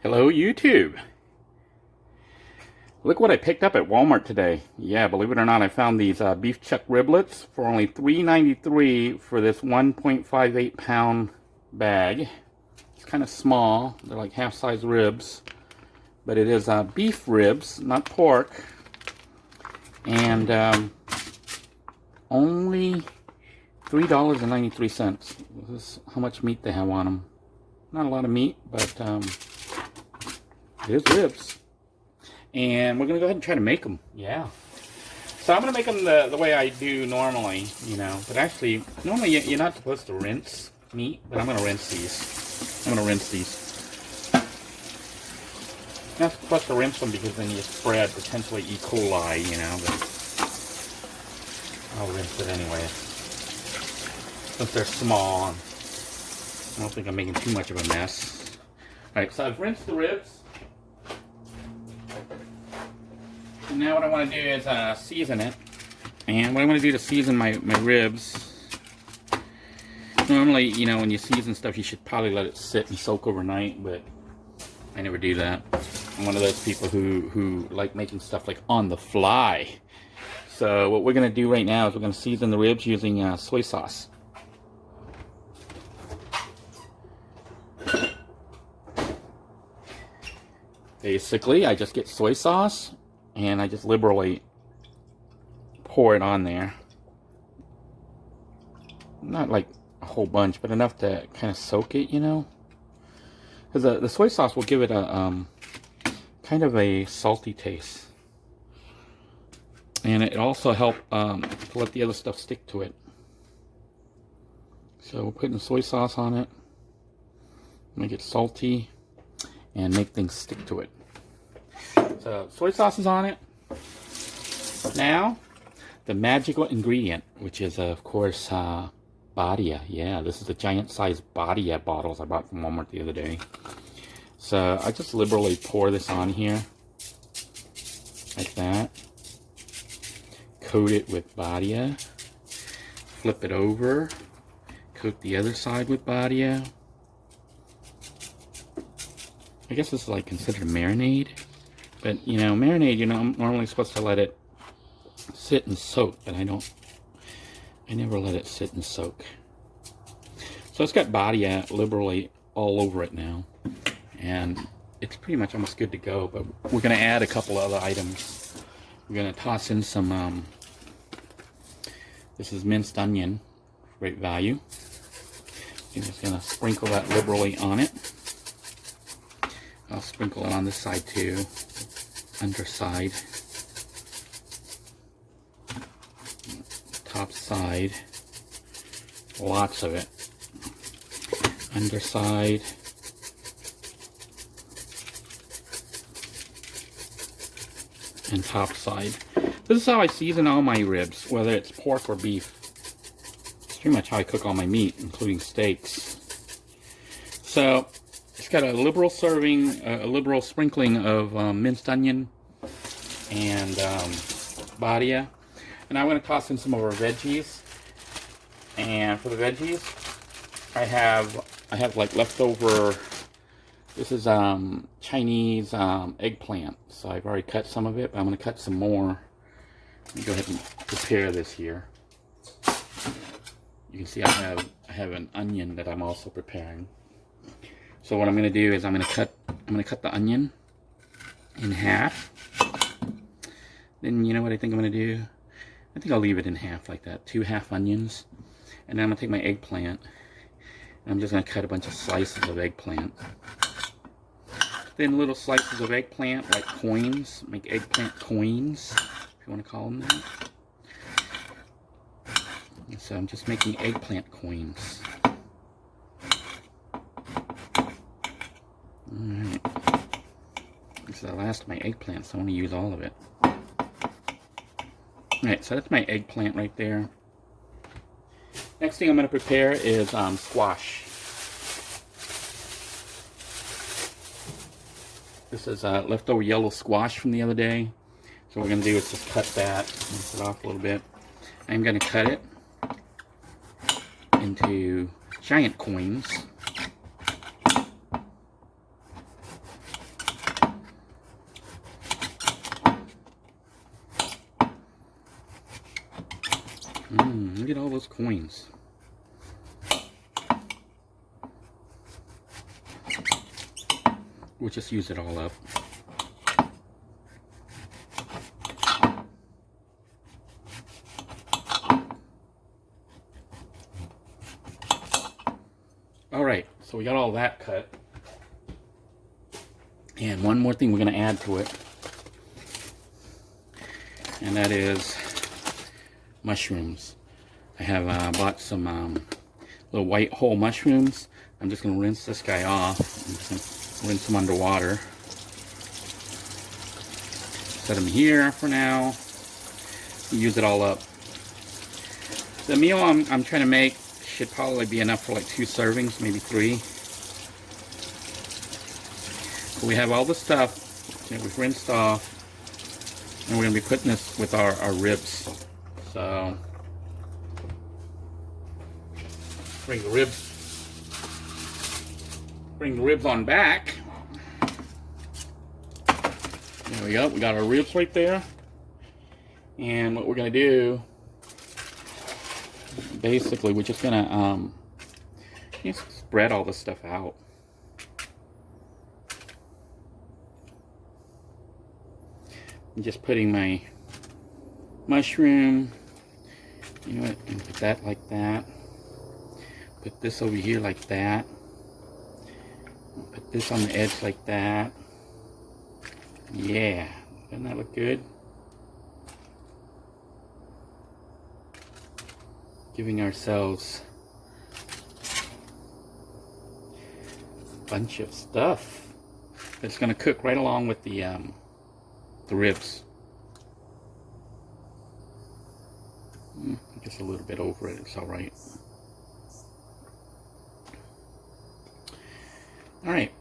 Hello, YouTube. Look what I picked up at Walmart today. Yeah, believe it or not, I found these beef chuck riblets for only $3.93 for this 1.58 pound bag. It's kind of small. They're like half-size ribs. But it is beef ribs, not pork. And only $3.93. This is how much meat they have on them. Not a lot of meat, but it is ribs. And we're going to go ahead and try to make them. Yeah. So I'm going to make them the way I do normally, you know. But actually, normally you're not supposed to rinse meat, but I'm going to rinse these. I'm going to rinse these. You're not supposed to rinse them because then you spread potentially E. coli, you know. But I'll rinse it anyway. Since they're small, I don't think I'm making too much of a mess. Alright, so I've rinsed the ribs. And now what I want to do is season it. And what I want to do to season my ribs, normally, you know, when you season stuff, you should probably let it sit and soak overnight, but I never do that. I'm one of those people who like making stuff like on the fly. So what we're going to do right now is we're going to season the ribs using soy sauce. Basically, I just get soy sauce and I just liberally pour it on there. Not like a whole bunch, but enough to kind of soak it, you know. Because the soy sauce will give it a kind of a salty taste. And it also helps to let the other stuff stick to it. So we're putting soy sauce on it. Make it salty and make things stick to it. So soy sauce is on it. Now, the magical ingredient, which is of course Badia. Yeah, this is the giant size Badia bottles I bought from Walmart the other day. So I just liberally pour this on here, like that. Coat it with Badia. Flip it over. Coat the other side with Badia. I guess this is like considered marinade. But, you know, marinade, you know, I'm normally supposed to let it sit and soak, but I never let it sit and soak. So it's got Badia liberally all over it now. And it's pretty much almost good to go, but we're going to add a couple other items. We're going to toss in some, this is minced onion, great value. I'm just going to sprinkle that liberally on it. I'll sprinkle it on this side too. Underside, top side, lots of it. Underside, and top side. This is how I season all my ribs, whether it's pork or beef. It's pretty much how I cook all my meat, including steaks. So it's got a liberal serving, a liberal sprinkling of minced onion and Badia. And I'm going to toss in some of our veggies. And for the veggies, I have like leftover, this is Chinese eggplant. So I've already cut some of it, but I'm going to cut some more. Let me go ahead and prepare this here. You can see I have an onion that I'm also preparing. So what I'm going to do is I'm going to cut the onion in half. Then you know what I think I'm going to do? I think I'll leave it in half like that. 2 half onions. And then I'm going to take my eggplant. And I'm just going to cut a bunch of slices of eggplant. Then little slices of eggplant like coins. Make eggplant coins, if you want to call them that. And so I'm just making eggplant coins. Alright, this is the last of my eggplant, so I want to use all of it. Alright, so that's my eggplant right there. Next thing I'm going to prepare is squash. This is leftover yellow squash from the other day. So what we're going to do is just cut that, rinse it off a little bit. I'm going to cut it into giant coins. Look at all those coins. We'll just use it all up. Alright, so we got all that cut. And one more thing we're going to add to it. And that is mushrooms. I have bought some little white whole mushrooms. I'm just going to rinse this guy off. I'm just going to rinse them underwater. Set them here for now. Use it all up. The meal I'm trying to make should probably be enough for like 2 servings, maybe 3. But we have all the stuff that we've rinsed off. And we're going to be putting this with our ribs. So, bring the ribs on back. There we go. We got our ribs right there. And what we're going to do, basically, we're just going to spread all this stuff out. I'm just putting my mushroom, you know what, and put that like that. Put this over here like that. Put this on the edge like that. Yeah, doesn't that look good? Giving ourselves a bunch of stuff that's going to cook right along with the ribs. Just a little bit over it, it's alright. Alright,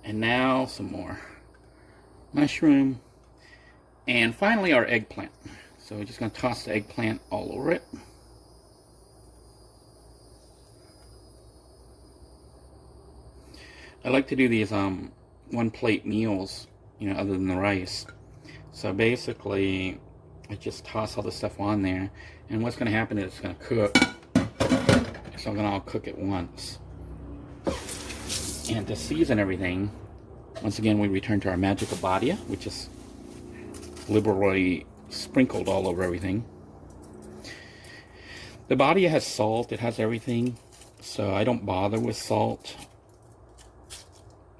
and now some more mushroom. And finally our eggplant. So we're just going to toss the eggplant all over it. I like to do these one plate meals, you know, other than the rice. So basically, I just toss all the stuff on there, and what's going to happen is it's going to cook. It's not going to all cook at once. And to season everything, once again, we return to our magical badia, which is liberally sprinkled all over everything. The badia has salt, it has everything, so I don't bother with salt.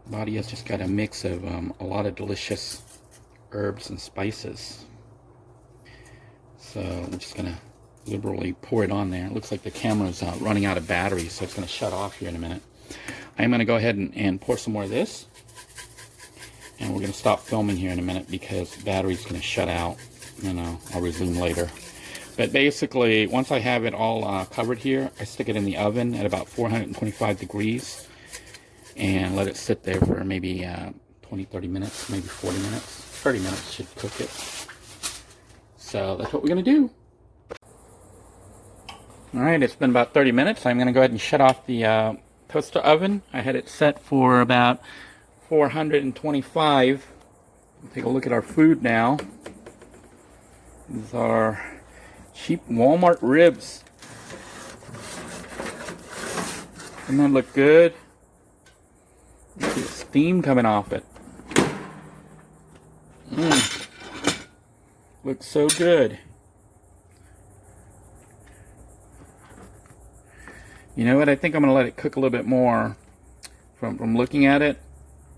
Badia's just got a mix of a lot of delicious herbs and spices. So I'm just going to liberally pour it on there. It looks like the camera's running out of battery, so it's going to shut off here in a minute. I'm going to go ahead and pour some more of this. And we're going to stop filming here in a minute because the battery's going to shut out. And I'll resume later. But basically, once I have it all covered here, I stick it in the oven at about 425 degrees. And let it sit there for maybe 20-30 minutes, maybe 40 minutes. 30 minutes should cook it. So that's what we're going to do. Alright, it's been about 30 minutes. I'm going to go ahead and shut off the toaster oven. I had it set for about 425. Take a look at our food now. These are cheap Walmart ribs. Doesn't that look good? Look at the steam coming off it. Looks so good. You know what? I think I'm going to let it cook a little bit more. From looking at it,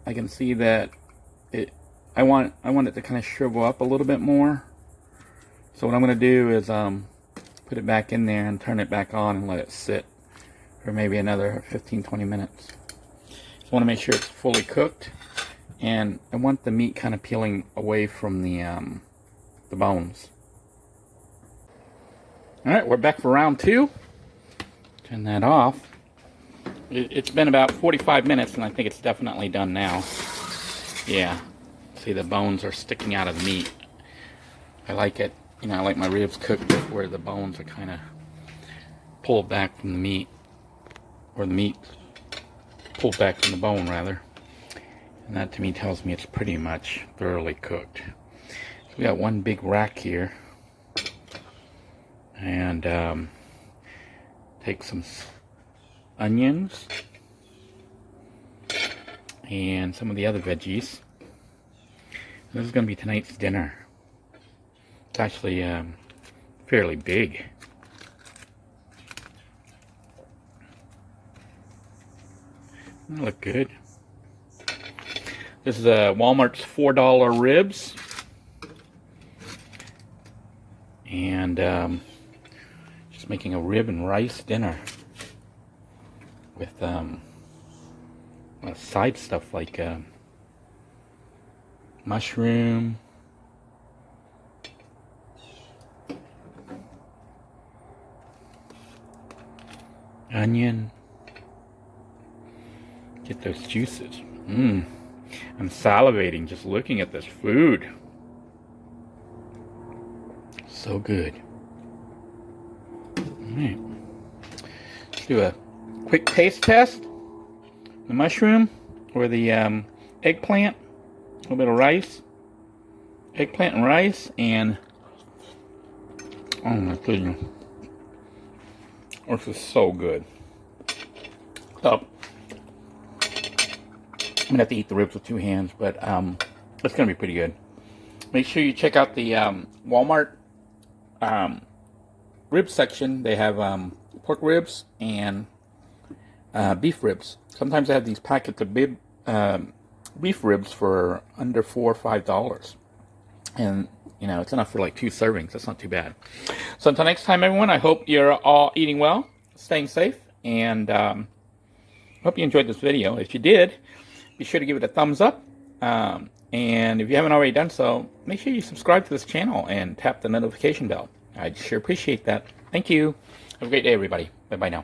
I can see that I want it to kind of shrivel up a little bit more. So what I'm going to do is put it back in there and turn it back on and let it sit for maybe another 15-20 minutes. Just want to make sure it's fully cooked, and I want the meat kind of peeling away from the bones. Alright, we're back for round 2. Turn that off. It's been about 45 minutes and I think it's definitely done now. Yeah, see the bones are sticking out of the meat. I like it, you know, I like my ribs cooked where the bones are kind of pulled back from the meat, or the meat pulled back from the bone rather. And that to me tells me it's pretty much thoroughly cooked. So we got one big rack here. And take some onions and some of the other veggies. This is going to be tonight's dinner. It's actually fairly big. They look good. This is Walmart's $4 ribs. And just making a rib and rice dinner with side stuff like mushroom, onion. Get those juices. I'm salivating just looking at this food. So good. Alright. Let's do a quick taste test. The mushroom or the eggplant. A little bit of rice. Eggplant and rice, and oh my goodness. This is so good. So I'm gonna have to eat the ribs with 2 hands, but it's gonna be pretty good. Make sure you check out the Walmart rib section. They have pork ribs and beef ribs. Sometimes they have these packets of beef ribs for under $4 or $5, and you know, it's enough for like 2 servings. That's not too bad. So until next time, everyone, I hope you're all eating well, staying safe, and hope you enjoyed this video. If you did, be sure to give it a thumbs up, and if you haven't already done so, make sure you subscribe to this channel and tap the notification bell. I'd sure appreciate that. Thank you. Have a great day, everybody. Bye-bye now.